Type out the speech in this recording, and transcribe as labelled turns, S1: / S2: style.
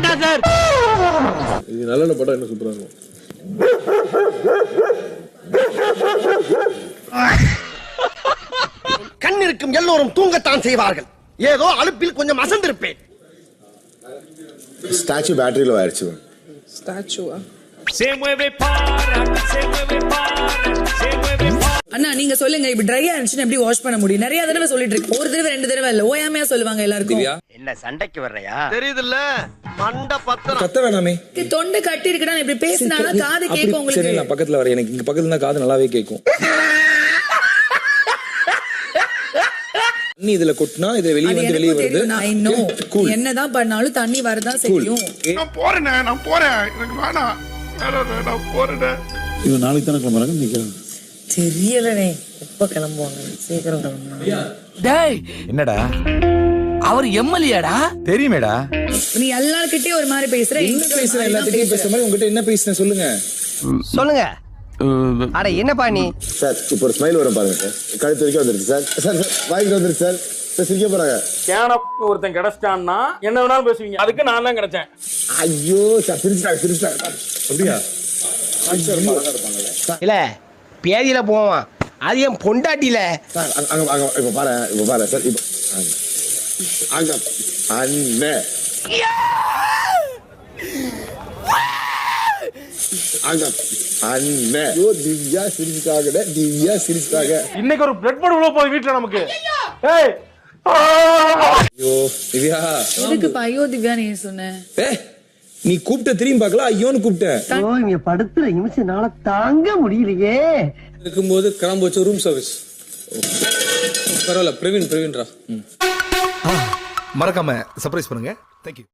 S1: வேண்டாம் சார்.
S2: இது நல்ல படம் என்ன சூப்பரா இருக்கும்.
S3: கண் இருக்கும் எல்லோரும் தூங்கத்தான் செய்வார்கள். ஏதோ அலுப்பில் கொஞ்சம் அசந்திருப்பேன்.
S2: ஸ்டாச்சு பேட்டரியில ஆயிடுச்சு.
S4: ஸ்டாச்சுவா?
S5: அண்ணா நீங்க சொல்லுங்க, இப்ப ட்ரையா இருந்துச்சுன்னா எப்படி வாஷ் பண்ண முடியும்? நிறைய தடவை சொல்லிட்டு இருக்கு, ஒரு தடவை 2 தடவை இல்ல, ஓயாமையா சொல்லுவாங்க எல்லாருக்கும்.
S3: என்ன சண்டைக்கு வர்றையா? தெரியுதுல்ல, மண்ட பத்திரம்.
S6: கத்த வேணாமே.
S5: தொண்டை கட்டி இருக்குடா, இப்படி பேசினாலும் காது கேட்கும் உங்களுக்கு.
S6: சரி, நான் பக்கத்துல வரேன். எனக்கு இங்க பக்கத்துல தான் காது நல்லாவே கேட்கும். தண்ணி இதுல கொட்டினா இது வெளியே வந்து வெளியே வருது.
S5: என்னதான் பண்ணாலும் தண்ணி வரதான் செய்யும்.
S2: நான் போறேன் எனக்கு வேணாம். நான் போறேன்.
S7: இவன் நாளைக்கு தானே கிளம்புறாங்க நிக்கிறேன்.
S5: தெரியலனே எப்ப கிளம்புவாங்க. சீக்கிரம் கிளம்புவாங்க.
S1: டேய்
S7: என்னடா
S1: அவர் எம்எல்ஏடா
S7: தெரியுமேடா.
S5: நீ எல்லார்கிட்டயும் ஒரு மாதிரி பேசுற.
S6: என்ன பேசுற? எல்லாத்துக்கும் பேசுற மாதிரி உங்ககிட்ட என்ன பேசுன சொல்லுங்க.
S3: சொல்லுங்க. அட என்னப்பா நீ?
S2: சார் இப்போ ஒரு ஸ்மைல் வரும் பாருங்க சார். கழுத்து வரைக்கும் வந்துருச்சு சார். சார் வாய்க்கு வந்துருச்சு சார். சிரிக்க போறாங்க.
S8: கேனப் ஒருத்தன் கிடைச்சிட்டான்னா என்ன வேணாலும் பேசுவீங்க. அதுக்கு நான் தான் கிடைச்சேன்.
S2: ஐயோ சார் சிரிச்சிட்டாங்க. அப்படியா?
S3: இல்ல பேதியில போவான். அது என் பொண்டாட்டில.
S2: சார் அங்க இப்ப பாரு சார். இப்போ அங்க அண்ணே அங்க அண்ணே. ஐயோ திவ்யா சிரிச்சிட்டாங்க.
S8: இன்னைக்கு ஒரு பிளட் பட் உள்ள போய் வீட்டுல நமக்கு. ஏய்
S6: ஐயோ திவ்யா.
S5: எதுக்கு ஐயோ திவ்யா நீ சொன்ன?
S6: நீ கூப்பிட்ட திரும்பி பார்க்கல, ஐயோன்னு கூப்பிட்டேன்.
S3: இங்க படுத்துற நிமிஷம்னால தாங்க முடியலையே.
S6: இருக்கும்போது கிளம்ப வச்ச ரூம் சர்வீஸ். பரவாயில்ல, பிரவீன்ரா.
S7: மறக்காம சர்ப்ரைஸ் பண்ணுங்க. தேங்க்யூ.